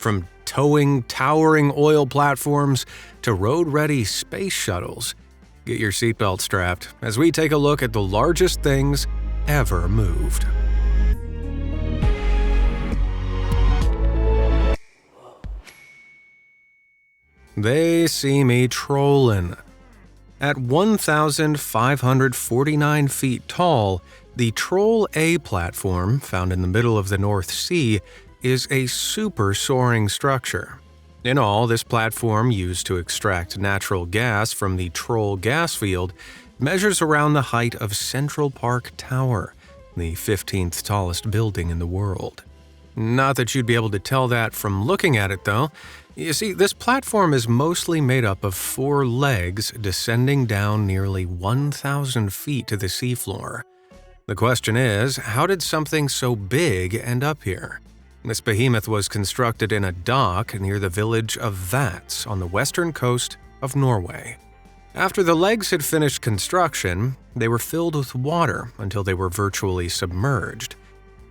From towing towering oil platforms to road-ready space shuttles. Get your seatbelt strapped as we take a look at the largest things ever moved. They see me trollin'. At 1,549 feet tall, the Troll A platform, found in the middle of the North Sea, is a super soaring structure. In all, this platform, used to extract natural gas from the Troll gas field, measures around the height of Central Park Tower, the 15th tallest building in the world. Not that you'd be able to tell that from looking at it, though. You see, this platform is mostly made up of 4 legs descending down nearly 1,000 feet to the seafloor. The question is, how did something so big end up here? This behemoth was constructed in a dock near the village of Vats on the western coast of Norway. After the legs had finished construction, they were filled with water until they were virtually submerged.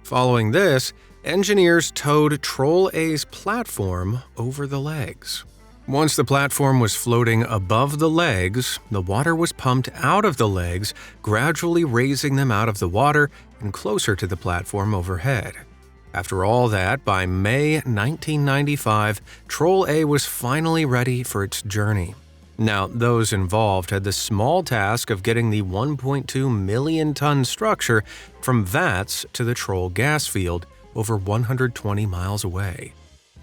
Following this, engineers towed Troll A's platform over the legs. Once the platform was floating above the legs, the water was pumped out of the legs, gradually raising them out of the water and closer to the platform overhead. After all that, by May 1995, Troll A was finally ready for its journey. Now, those involved had the small task of getting the 1.2 million-ton structure from Vats to the Troll gas field, over 120 miles away.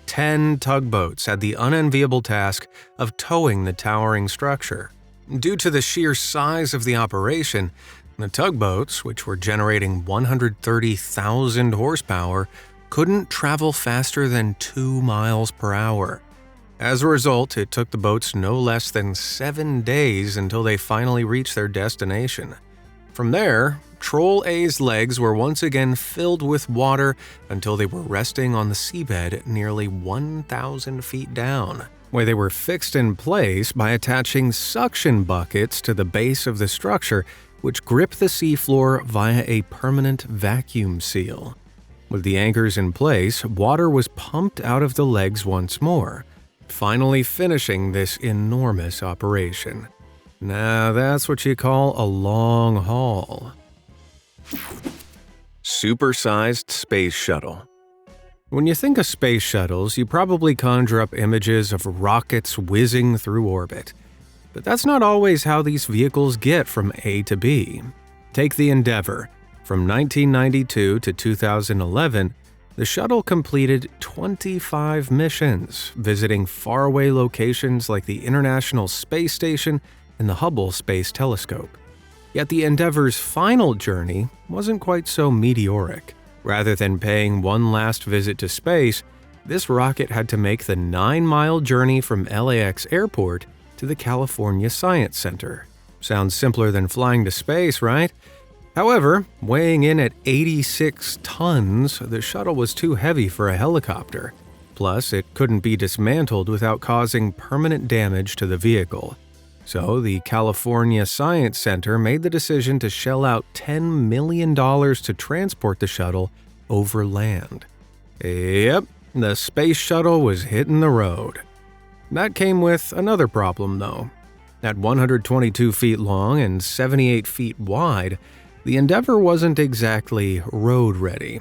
10 tugboats had the unenviable task of towing the towering structure. Due to the sheer size of the operation, the tugboats, which were generating 130,000 horsepower, couldn't travel faster than 2 miles per hour. As a result, it took the boats no less than 7 days until they finally reached their destination. From there, Troll A's legs were once again filled with water until they were resting on the seabed nearly 1,000 feet down, where they were fixed in place by attaching suction buckets to the base of the structure, which grip the seafloor via a permanent vacuum seal. With the anchors in place, water was pumped out of the legs once more, finally finishing this enormous operation. Now that's what you call a long haul. Supersized space shuttle. When you think of space shuttles, you probably conjure up images of rockets whizzing through orbit. But that's not always how these vehicles get from A to B. Take the Endeavour. From 1992 to 2011, the shuttle completed 25 missions, visiting faraway locations like the International Space Station and the Hubble Space Telescope. Yet the Endeavour's final journey wasn't quite so meteoric. Rather than paying one last visit to space, this rocket had to make the 9-mile journey from LAX Airport to the California Science Center. Sounds simpler than flying to space, right? However, weighing in at 86 tons, the shuttle was too heavy for a helicopter. Plus, it couldn't be dismantled without causing permanent damage to the vehicle. So, the California Science Center made the decision to shell out $10 million to transport the shuttle over land. Yep, the space shuttle was hitting the road. That came with another problem, though. At 122 feet long and 78 feet wide, the Endeavour wasn't exactly road-ready.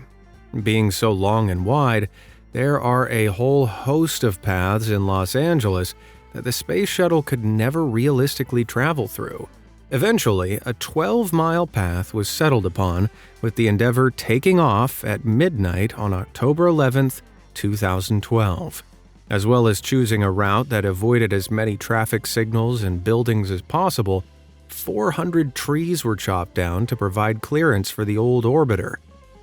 Being so long and wide, there are a whole host of paths in Los Angeles that the space shuttle could never realistically travel through. Eventually, a 12-mile path was settled upon, with the Endeavour taking off at midnight on October 11, 2012. As well as choosing a route that avoided as many traffic signals and buildings as possible, 400 trees were chopped down to provide clearance for the old orbiter.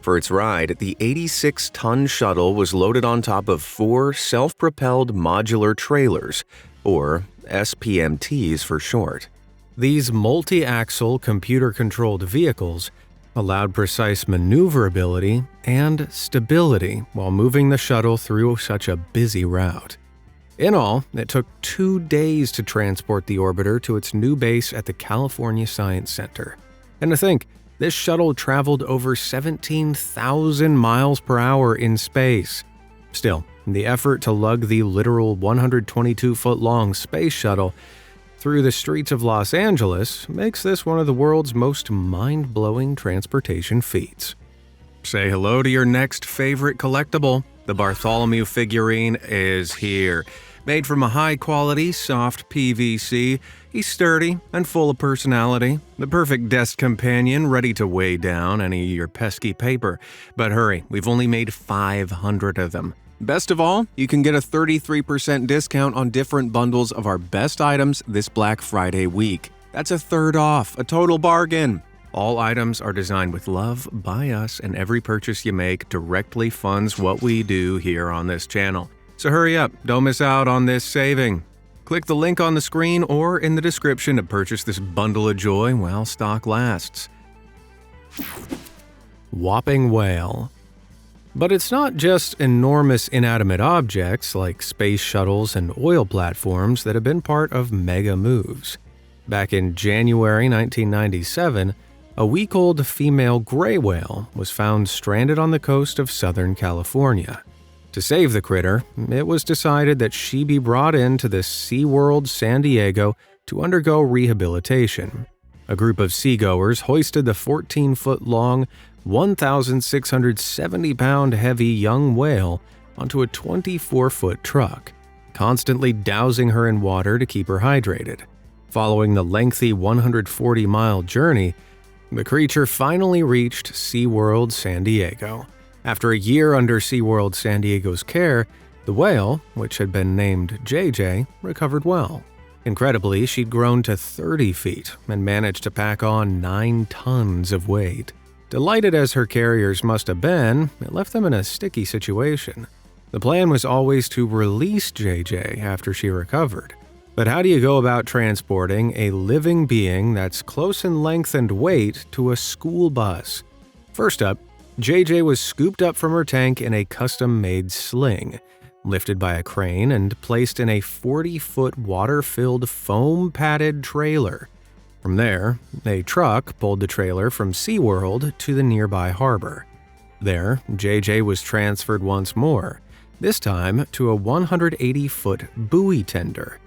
For its ride, the 86-ton shuttle was loaded on top of 4 self-propelled modular trailers, or SPMTs for short. These multi-axle computer-controlled vehicles allowed precise maneuverability and stability while moving the shuttle through such a busy route. In all, it took 2 days to transport the orbiter to its new base at the California Science Center. And to think, this shuttle traveled over 17,000 miles per hour in space. Still, The effort to lug the literal 122-foot-long space shuttle through the streets of Los Angeles makes this one of the world's most mind-blowing transportation feats. Say hello to your next favorite collectible. The Bartholomew figurine is here. Made from a high-quality, soft PVC, he's sturdy and full of personality. The perfect desk companion ready to weigh down any of your pesky paper. But hurry, we've only made 500 of them. Best of all, you can get a 33% discount on different bundles of our best items this Black Friday week. That's a third off, a total bargain. All items are designed with love by us, and every purchase you make directly funds what we do here on this channel. So hurry up, don't miss out on this saving. Click the link on the screen or in the description to purchase this bundle of joy while stock lasts. Whopping whale. But it's not just enormous inanimate objects like space shuttles and oil platforms that have been part of mega moves. Back in January 1997, a week-old female gray whale was found stranded on the coast of Southern California. To save the critter, it was decided that she be brought into the SeaWorld San Diego to undergo rehabilitation. A group of seagoers hoisted the 14-foot-long, 1,670-pound heavy young whale onto a 24-foot truck, constantly dousing her in water to keep her hydrated. Following the lengthy 140-mile journey, the creature finally reached SeaWorld San Diego. After a year under SeaWorld San Diego's care, the whale, which had been named JJ, recovered well. Incredibly, she'd grown to 30 feet and managed to pack on 9 tons of weight. Delighted as her carriers must have been, it left them in a sticky situation. The plan was always to release JJ after she recovered. But how do you go about transporting a living being that's close in length and weight to a school bus? First up, JJ was scooped up from her tank in a custom-made sling, lifted by a crane and placed in a 40-foot water-filled foam-padded trailer. From there, a truck pulled the trailer from SeaWorld to the nearby harbor. There, JJ was transferred once more, this time to a 180-foot buoy tender,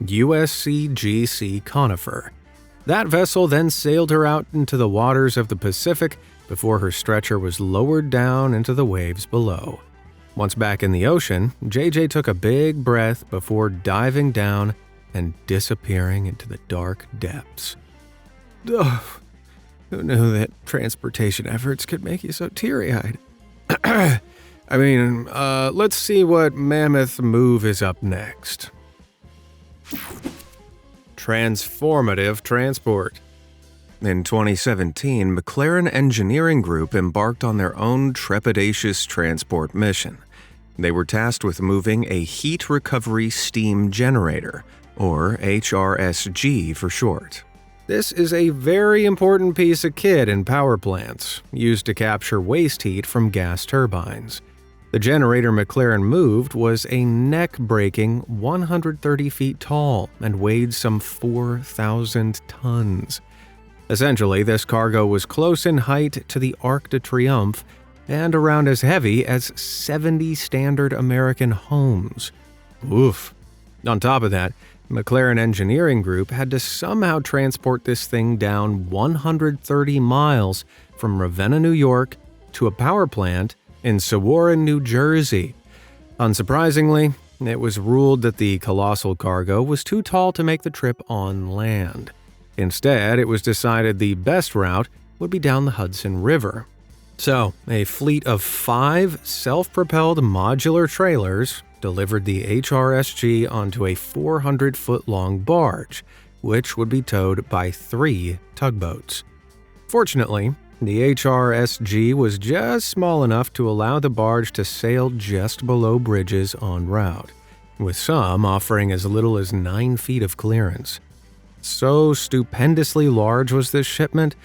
USCGC Conifer. That vessel then sailed her out into the waters of the Pacific before her stretcher was lowered down into the waves below. Once back in the ocean, JJ took a big breath before diving down and disappearing into the dark depths. Ugh, who knew that transportation efforts could make you so teary-eyed? Let's see what mammoth move is up next. Transformative transport. In 2017, McLaren Engineering Group embarked on their own trepidatious transport mission. They were tasked with moving a heat recovery steam generator, or HRSG for short. This is a very important piece of kit in power plants, used to capture waste heat from gas turbines. The generator McLaren moved was a neck-breaking 130 feet tall and weighed some 4,000 tons. Essentially, this cargo was close in height to the Arc de Triomphe and around as heavy as 70 standard American homes. Oof. On top of that, McLaren Engineering Group had to somehow transport this thing down 130 miles from Ravenna, New York, to a power plant in Sawarren, New Jersey. Unsurprisingly, it was ruled that the colossal cargo was too tall to make the trip on land. Instead, it was decided the best route would be down the Hudson River. So, a fleet of 5 self-propelled modular trailers delivered the HRSG onto a 400-foot-long barge, which would be towed by 3 tugboats. Fortunately, the HRSG was just small enough to allow the barge to sail just below bridges en route, with some offering as little as 9 feet of clearance. So stupendously large was this shipment,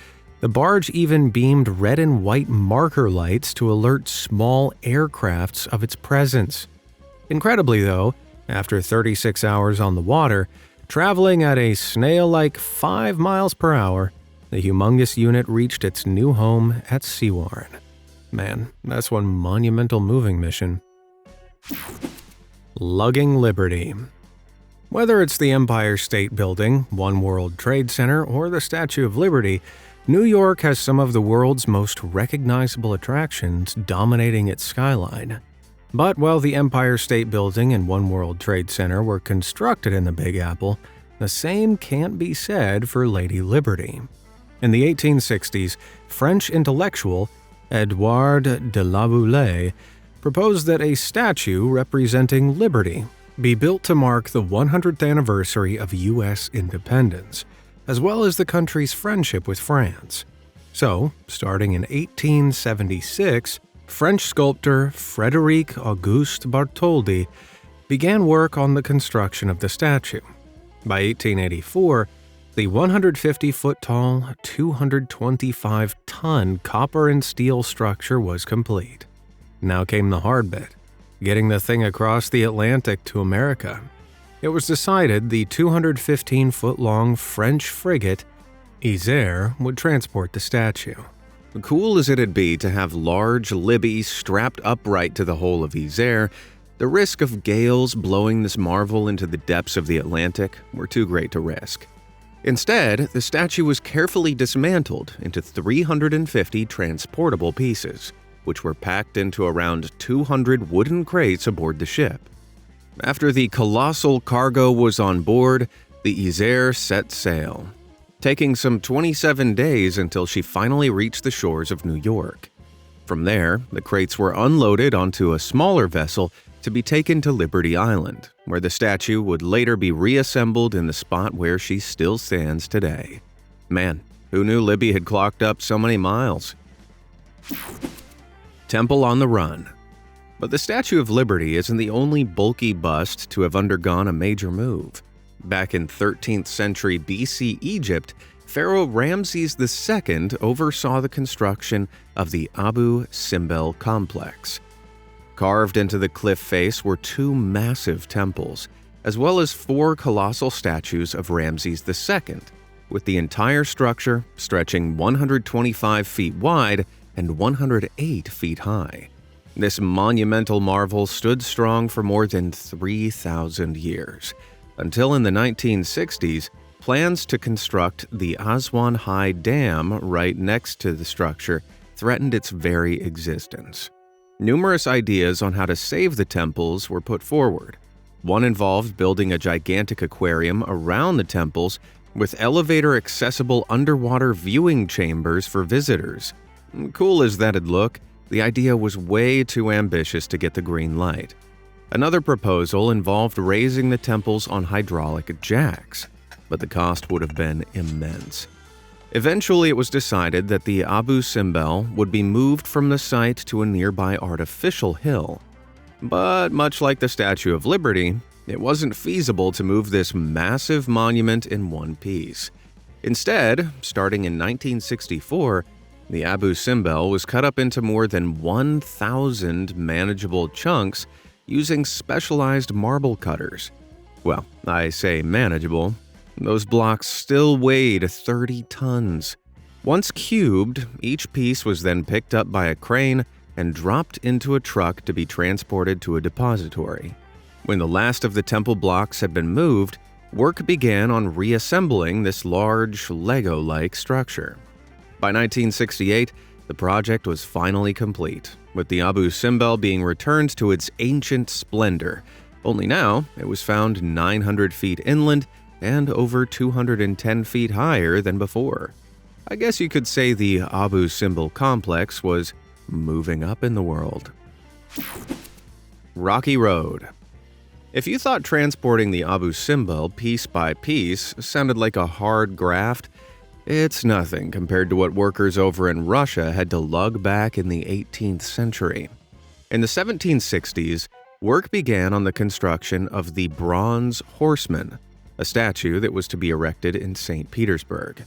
the barge even beamed red and white marker lights to alert small aircrafts of its presence. Incredibly, though, after 36 hours on the water, traveling at a snail-like 5 miles per hour, the humongous unit reached its new home at Sawarren. Man, that's one monumental moving mission. Lugging Liberty. Whether it's the Empire State Building, One World Trade Center, or the Statue of Liberty, New York has some of the world's most recognizable attractions dominating its skyline. But while the Empire State Building and One World Trade Center were constructed in the Big Apple, the same can't be said for Lady Liberty. In the 1860s, French intellectual Édouard de La Boulaye proposed that a statue representing liberty be built to mark the 100th anniversary of U.S. independence, as well as the country's friendship with France. So, starting in 1876, French sculptor Frédéric Auguste Bartholdi began work on the construction of the statue. By 1884, the 150-foot-tall, 225-ton copper and steel structure was complete. Now came the hard bit, getting the thing across the Atlantic to America. It was decided the 215-foot-long French frigate Isère would transport the statue. Cool as it'd be to have large Libby strapped upright to the hull of Isère, the risk of gales blowing this marvel into the depths of the Atlantic were too great to risk. Instead, the statue was carefully dismantled into 350 transportable pieces, which were packed into around 200 wooden crates aboard the ship. After the colossal cargo was on board, the Isère set sail, taking some 27 days until she finally reached the shores of New York. From there, the crates were unloaded onto a smaller vessel to be taken to Liberty Island, where the statue would later be reassembled in the spot where she still stands today. Man, who knew Libby had clocked up so many miles? Temple on the Run. But the Statue of Liberty isn't the only bulky bust to have undergone a major move. Back in 13th century BC Egypt, Pharaoh Ramses II oversaw the construction of the Abu Simbel complex. Carved into the cliff face were two massive temples, as well as 4 colossal statues of Ramses II, with the entire structure stretching 125 feet wide and 108 feet high. This monumental marvel stood strong for more than 3,000 years, until in the 1960s, plans to construct the Aswan High Dam right next to the structure threatened its very existence. Numerous ideas on how to save the temples were put forward. One involved building a gigantic aquarium around the temples with elevator-accessible underwater viewing chambers for visitors. Cool as that'd look, the idea was way too ambitious to get the green light. Another proposal involved raising the temples on hydraulic jacks, but the cost would have been immense. Eventually, it was decided that the Abu Simbel would be moved from the site to a nearby artificial hill. But much like the Statue of Liberty, it wasn't feasible to move this massive monument in one piece. Instead, starting in 1964, the Abu Simbel was cut up into more than 1,000 manageable chunks using specialized marble cutters. Well, I say manageable. Those blocks still weighed 30 tons. Once cubed, each piece was then picked up by a crane and dropped into a truck to be transported to a depository. When the last of the temple blocks had been moved, work began on reassembling this large, Lego-like structure. By 1968, the project was finally complete, with the Abu Simbel being returned to its ancient splendor, only now it was found 900 feet inland and over 210 feet higher than before. I guess you could say the Abu Simbel complex was moving up in the world. Rocky Road. If you thought transporting the Abu Simbel piece by piece sounded like a hard graft, it's nothing compared to what workers over in Russia had to lug back in the 18th century. In the 1760s, work began on the construction of the Bronze Horseman, a statue that was to be erected in St. Petersburg.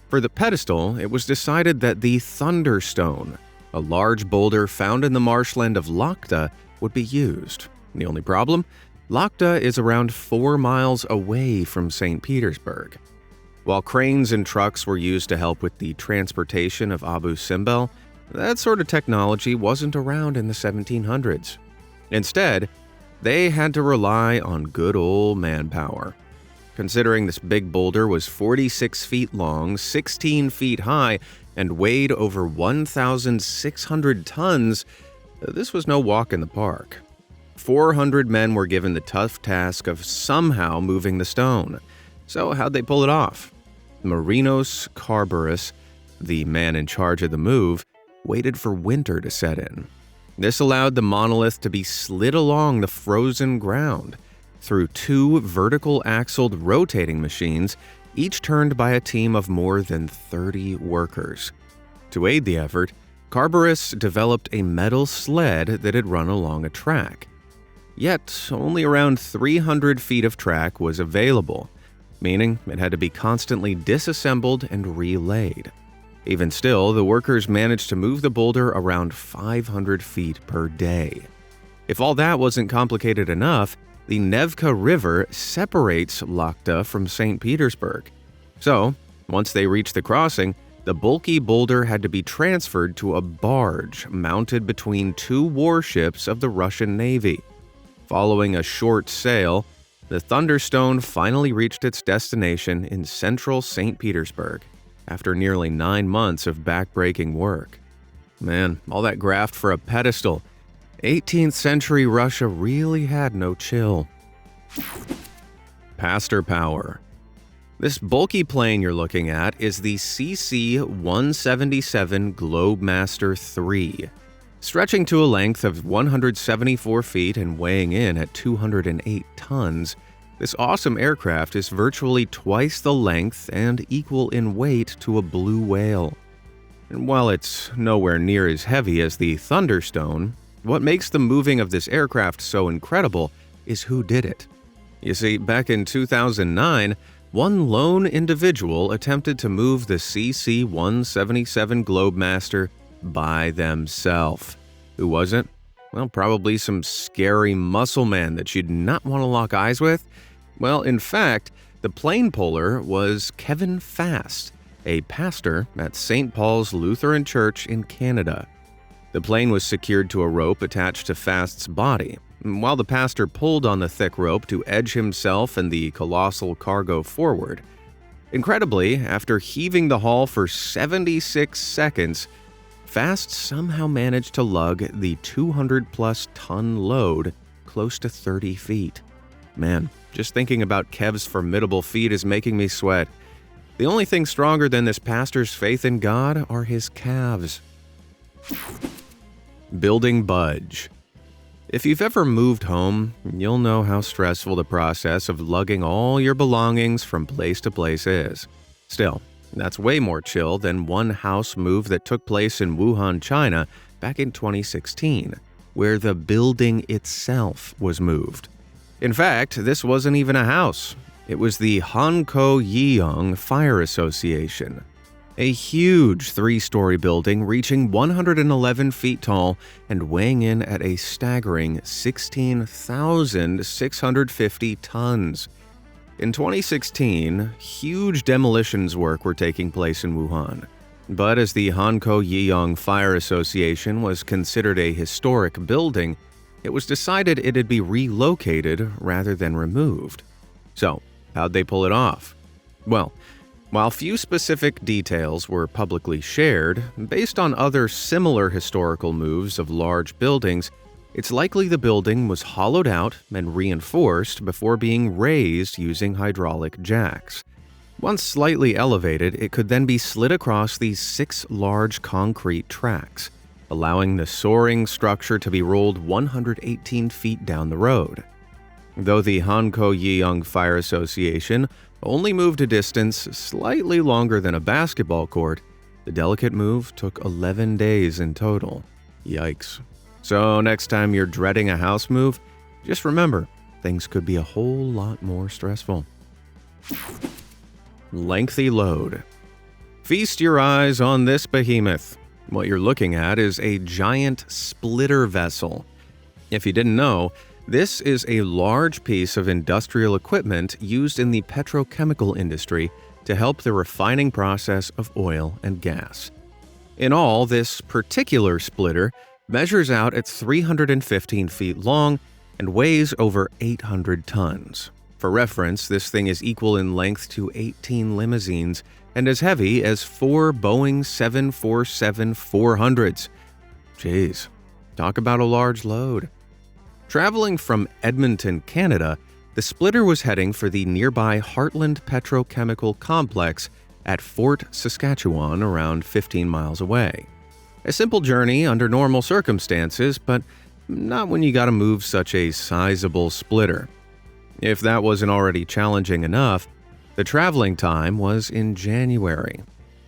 For the pedestal, it was decided that the Thunderstone, a large boulder found in the marshland of Lakhta, would be used. The only problem? Lakhta is around 4 miles away from St. Petersburg. While cranes and trucks were used to help with the transportation of Abu Simbel, that sort of technology wasn't around in the 1700s. Instead, they had to rely on good old manpower. Considering this big boulder was 46 feet long, 16 feet high, and weighed over 1,600 tons, this was no walk in the park. 400 men were given the tough task of somehow moving the stone. So how'd they pull it off? Marinos Carburis, the man in charge of the move, waited for winter to set in. This allowed the monolith to be slid along the frozen ground through two vertical axled rotating machines, each turned by a team of more than 30 workers. To aid the effort, Carburis developed a metal sled that had run along a track. Yet, only around 300 feet of track was available, meaning it had to be constantly disassembled and relaid. Even still, the workers managed to move the boulder around 500 feet per day. If all that wasn't complicated enough, the Nevka River separates Lakhta from St. Petersburg. So, once they reached the crossing, the bulky boulder had to be transferred to a barge mounted between two warships of the Russian Navy. Following a short sail, the Thunderstone finally reached its destination in central St. Petersburg after nearly 9 months of backbreaking work. Man, all that graft for a pedestal. 18th century Russia really had no chill. Pastor Power. This bulky plane you're looking at is the CC-177 Globemaster III. Stretching to a length of 174 feet and weighing in at 208 tons, this awesome aircraft is virtually twice the length and equal in weight to a blue whale. And while it's nowhere near as heavy as the Thunderstone, what makes the moving of this aircraft so incredible is who did it. You see, back in 2009, one lone individual attempted to move the CC-177 Globemaster by themselves. Who was it? Well, probably some scary muscle man that you'd not want to lock eyes with. Well, in fact, the plane puller was Kevin Fast, a pastor at St. Paul's Lutheran Church in Canada. The plane was secured to a rope attached to Fast's body, while the pastor pulled on the thick rope to edge himself and the colossal cargo forward. Incredibly, after heaving the hull for 76 seconds, Fast somehow managed to lug the 200-plus ton load close to 30 feet. Man, just thinking about Kev's formidable feat is making me sweat. The only thing stronger than this pastor's faith in God are his calves. Building Budge. If you've ever moved home, you'll know how stressful the process of lugging all your belongings from place to place is. Still, that's way more chill than one house move that took place in Wuhan, China back in 2016, where the building itself was moved. In fact, this wasn't even a house. It was the Hankou Yiyang Fire Association, a huge 3-story building reaching 111 feet tall and weighing in at a staggering 16,650 tons. In 2016, huge demolitions work were taking place in Wuhan. But as the Hankou Yiyang Fire Association was considered a historic building, it was decided it'd be relocated rather than removed. So, how'd they pull it off? Well, while few specific details were publicly shared, based on other similar historical moves of large buildings, it's likely the building was hollowed out and reinforced before being raised using hydraulic jacks. Once slightly elevated, it could then be slid across these 6 large concrete tracks, allowing the soaring structure to be rolled 118 feet down the road. Though the Hankou Yiyang Fire Association only moved a distance slightly longer than a basketball court, the delicate move took 11 days in total. Yikes. So next time you're dreading a house move, just remember, things could be a whole lot more stressful. Lengthy load. Feast your eyes on this behemoth. What you're looking at is a giant splitter vessel. If you didn't know, this is a large piece of industrial equipment used in the petrochemical industry to help the refining process of oil and gas. In all, this particular splitter measures out at 315 feet long and weighs over 800 tons. For reference, this thing is equal in length to 18 limousines and as heavy as 4 Boeing 747-400s. Jeez, talk about a large load. Traveling from Edmonton, Canada, the splitter was heading for the nearby Heartland Petrochemical Complex at Fort Saskatchewan, around 15 miles away. A simple journey under normal circumstances, but not when you gotta move such a sizable splitter. If that wasn't already challenging enough, the traveling time was in January,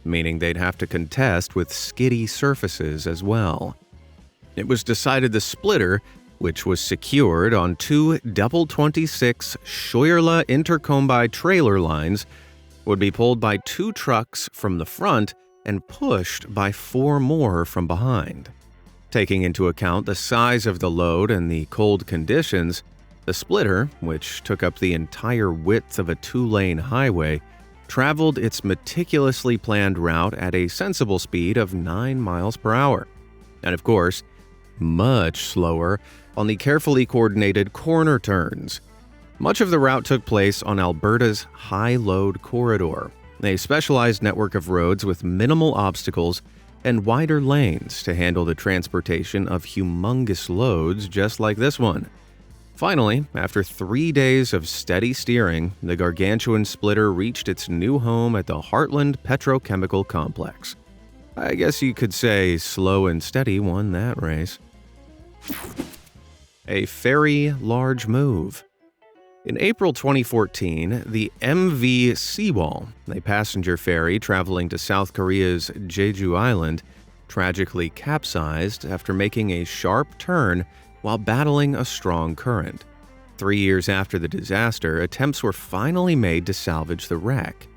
meaning they'd have to contest with skiddy surfaces as well. It was decided the splitter, which was secured on 2 double 26 Schuylerla Intercombi trailer lines, would be pulled by 2 trucks from the front and pushed by 4 more from behind. Taking into account the size of the load and the cold conditions, the splitter, which took up the entire width of a 2-lane highway, traveled its meticulously planned route at a sensible speed of 9 miles per hour. And of course, much slower on the carefully coordinated corner turns. Much of the route took place on Alberta's high-load corridor, a specialized network of roads with minimal obstacles and wider lanes to handle the transportation of humongous loads just like this one. Finally, after 3 days of steady steering, the gargantuan splitter reached its new home at the Heartland Petrochemical Complex. I guess you could say slow and steady won that race. A very large move. In April 2014, the MV Seawall, a passenger ferry traveling to South Korea's Jeju Island, tragically capsized after making a sharp turn while battling a strong current. 3 years after the disaster, attempts were finally made to salvage the wreck.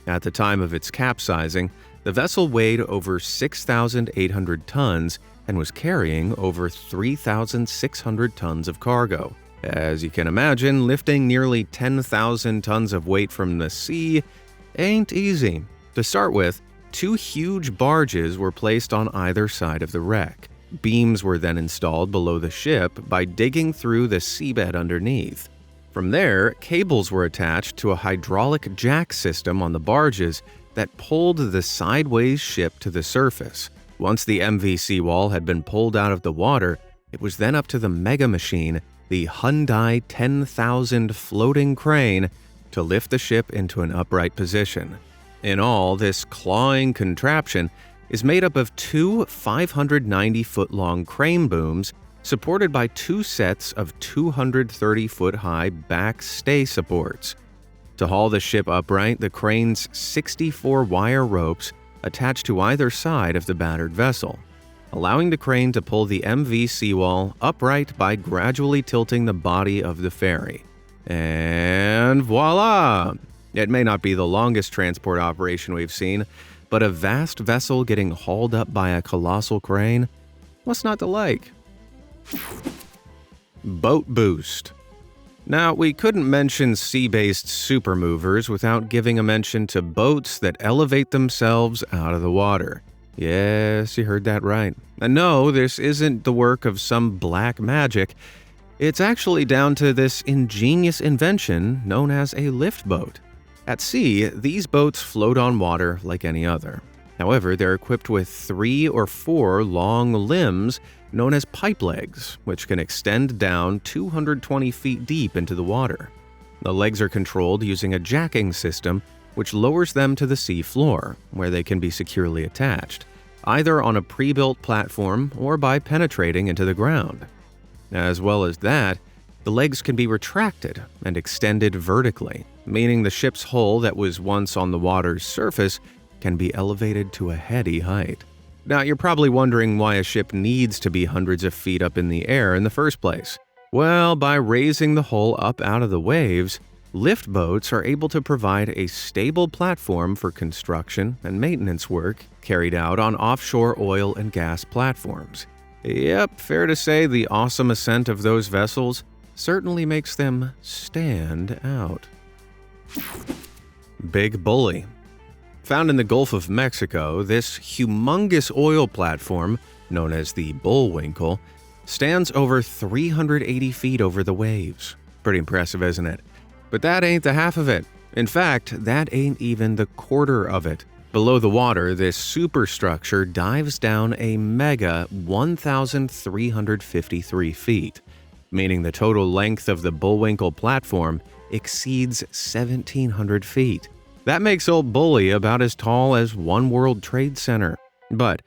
At the time of its capsizing, the vessel weighed over 6,800 tons and was carrying over 3,600 tons of cargo. As you can imagine, lifting nearly 10,000 tons of weight from the sea ain't easy. To start with, 2 huge barges were placed on either side of the wreck. Beams were then installed below the ship by digging through the seabed underneath. From there, cables were attached to a hydraulic jack system on the barges that pulled the sideways ship to the surface. Once the MV Seawall had been pulled out of the water, it was then up to the mega machine, the Hyundai 10,000 floating crane, to lift the ship into an upright position. In all, this clawing contraption is made up of 2 590-foot-long crane booms supported by 2 sets of 230-foot-high back stay supports. To haul the ship upright, the crane's 64 wire ropes attached to either side of the battered vessel, allowing the crane to pull the MV Seawall upright by gradually tilting the body of the ferry. And voila! It may not be the longest transport operation we've seen, but a vast vessel getting hauled up by a colossal crane, what's not to like? Boat boost. Now, we couldn't mention sea-based supermovers without giving a mention to boats that elevate themselves out of the water. Yes, you heard that right. And no, this isn't the work of some black magic. It's actually down to this ingenious invention known as a lift boat. At sea, these boats float on water like any other. However, they're equipped with 3 or 4 long limbs known as pipe legs, which can extend down 220 feet deep into the water. The legs are controlled using a jacking system, which lowers them to the sea floor, where they can be securely attached, either on a pre-built platform or by penetrating into the ground. As well as that, the legs can be retracted and extended vertically, meaning the ship's hull that was once on the water's surface can be elevated to a heady height. Now, you're probably wondering why a ship needs to be hundreds of feet up in the air in the first place. Well, by raising the hull up out of the waves, lift boats are able to provide a stable platform for construction and maintenance work carried out on offshore oil and gas platforms. Yep, fair to say the awesome ascent of those vessels certainly makes them stand out. Big Bully. Found in the Gulf of Mexico, this humongous oil platform, known as the Bullwinkle, stands over 380 feet over the waves. Pretty impressive, isn't it? But that ain't the half of it. In fact, that ain't even the quarter of it. Below the water, this superstructure dives down a mega 1,353 feet, meaning the total length of the Bullwinkle platform exceeds 1,700 feet. That makes Old Bully about as tall as One World Trade Center. But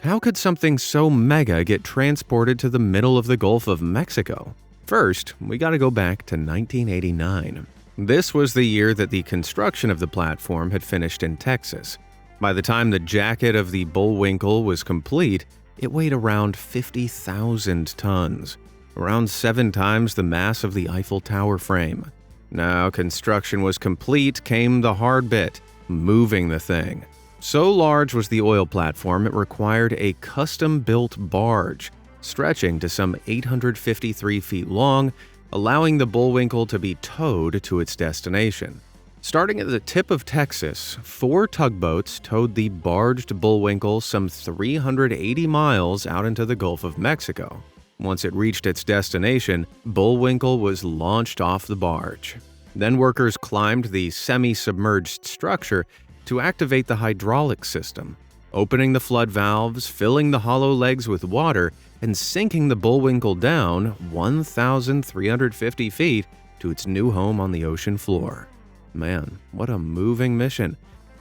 how could something so mega get transported to the middle of the Gulf of Mexico? First, we gotta go back to 1989. This was the year that the construction of the platform had finished in Texas. By the time the jacket of the Bullwinkle was complete, it weighed around 50,000 tons, around 7 times the mass of the Eiffel Tower frame. Now construction was complete came the hard bit, moving the thing. So large was the oil platform it required a custom-built barge, stretching to some 853 feet long, allowing the Bullwinkle to be towed to its destination. Starting at the tip of Texas, 4 tugboats towed the barged Bullwinkle some 380 miles out into the Gulf of Mexico. Once it reached its destination, Bullwinkle was launched off the barge. Then workers climbed the semi-submerged structure to activate the hydraulic system, opening the flood valves, filling the hollow legs with water, and sinking the Bullwinkle down 1,350 feet to its new home on the ocean floor. Man, what a moving mission.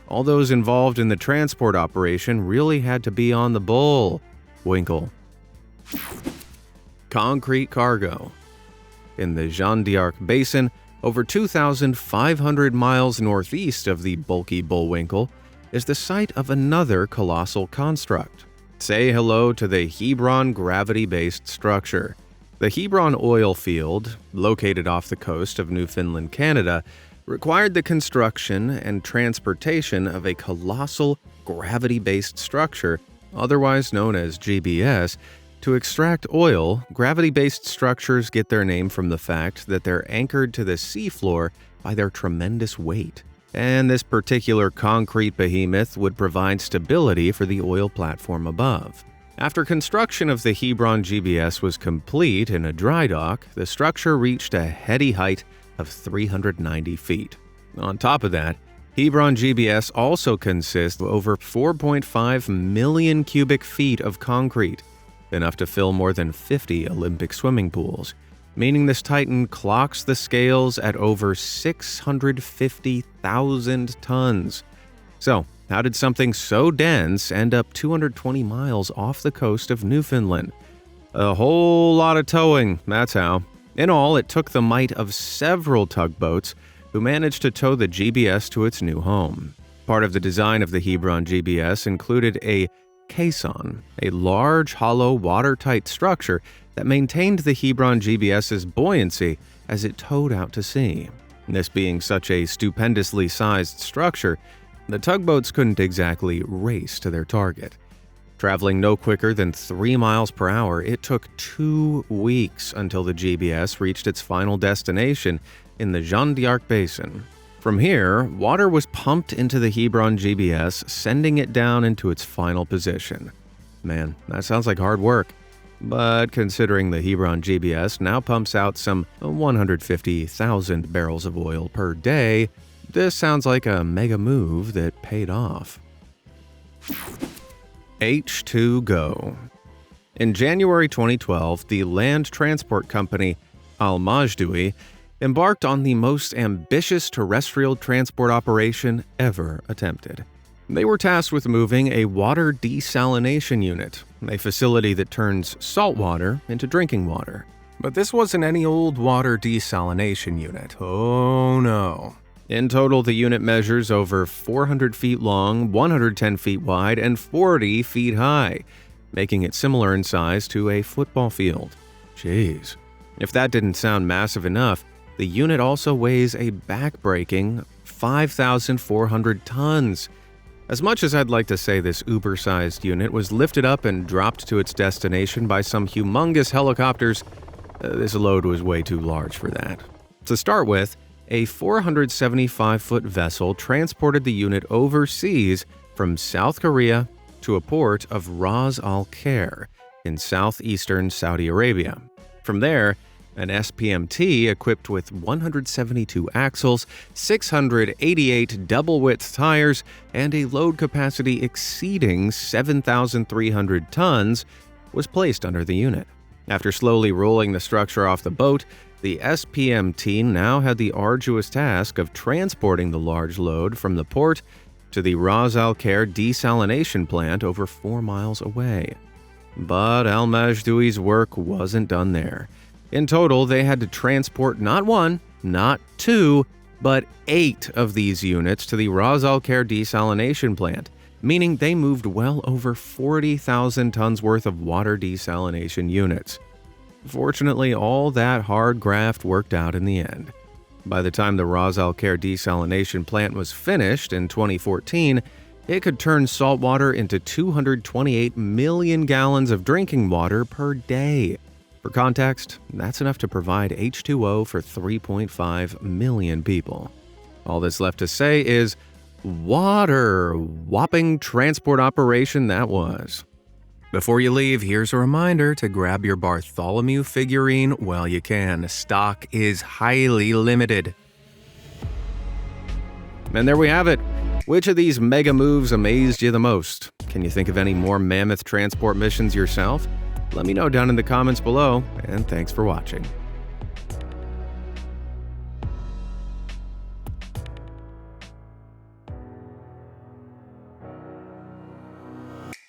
All those involved in the transport operation really had to be on the Bullwinkle. Concrete cargo. In the Jeanne d'Arc Basin, over 2,500 miles northeast of the bulky Bullwinkle, is the site of another colossal construct. Say hello to the Hebron gravity-based structure. The Hebron oil field, located off the coast of Newfoundland, Canada, required the construction and transportation of a colossal gravity-based structure, otherwise known as GBS. To extract oil, gravity-based structures get their name from the fact that they're anchored to the seafloor by their tremendous weight. And this particular concrete behemoth would provide stability for the oil platform above. After construction of the Hebron GBS was complete in a dry dock, the structure reached a heady height of 390 feet. On top of that, Hebron GBS also consists of over 4.5 million cubic feet of concrete, enough to fill more than 50 Olympic swimming pools, meaning this titan clocks the scales at over 650,000 tons. So, how did something so dense end up 220 miles off the coast of Newfoundland? A whole lot of towing, that's how. In all, it took the might of several tugboats who managed to tow the GBS to its new home. Part of the design of the Hebron GBS included a caisson, a large, hollow, watertight structure that maintained the Hebron GBS's buoyancy as it towed out to sea. This being such a stupendously sized structure, the tugboats couldn't exactly race to their target. Traveling no quicker than 3 miles per hour, it took 2 weeks until the GBS reached its final destination in the Jeanne d'Arc Basin. From here, water was pumped into the Hebron GBS, sending it down into its final position. Man, that sounds like hard work. But considering the Hebron GBS now pumps out some 150,000 barrels of oil per day, this sounds like a mega move that paid off. H2Go. In January 2012, the land transport company Al Majdoui embarked on the most ambitious terrestrial transport operation ever attempted. They were tasked with moving a water desalination unit, a facility that turns salt water into drinking water. But this wasn't any old water desalination unit. Oh no. In total, the unit measures over 400 feet long, 110 feet wide, and 40 feet high, making it similar in size to a football field. Jeez. If that didn't sound massive enough, the unit also weighs a back-breaking 5,400 tons. As much as I'd like to say this uber-sized unit was lifted up and dropped to its destination by some humongous helicopters, this load was way too large for that. To start with, a 475-foot vessel transported the unit overseas from South Korea to a port of Ras Al Khair, in southeastern Saudi Arabia. From there, an SPMT equipped with 172 axles, 688 double-width tires, and a load capacity exceeding 7,300 tons was placed under the unit. After slowly rolling the structure off the boat, the SPMT now had the arduous task of transporting the large load from the port to the Ras Al Khair desalination plant over 4 miles away. But Al Majdoui's work wasn't done there. In total, they had to transport not 1, not 2, but 8 of these units to the Ras Al Khair desalination plant, meaning they moved well over 40,000 tons worth of water desalination units. Fortunately, all that hard graft worked out in the end. By the time the Ras Al Khair desalination plant was finished in 2014, it could turn salt water into 228 million gallons of drinking water per day. For context, that's enough to provide H2O for 3.5 million people. All that's left to say is, water! Whopping transport operation that was. Before you leave, here's a reminder to grab your Bartholomew figurine while you can. Stock is highly limited. And there we have it. Which of these mega moves amazed you the most? Can you think of any more mammoth transport missions yourself? Let me know down in the comments below, and thanks for watching.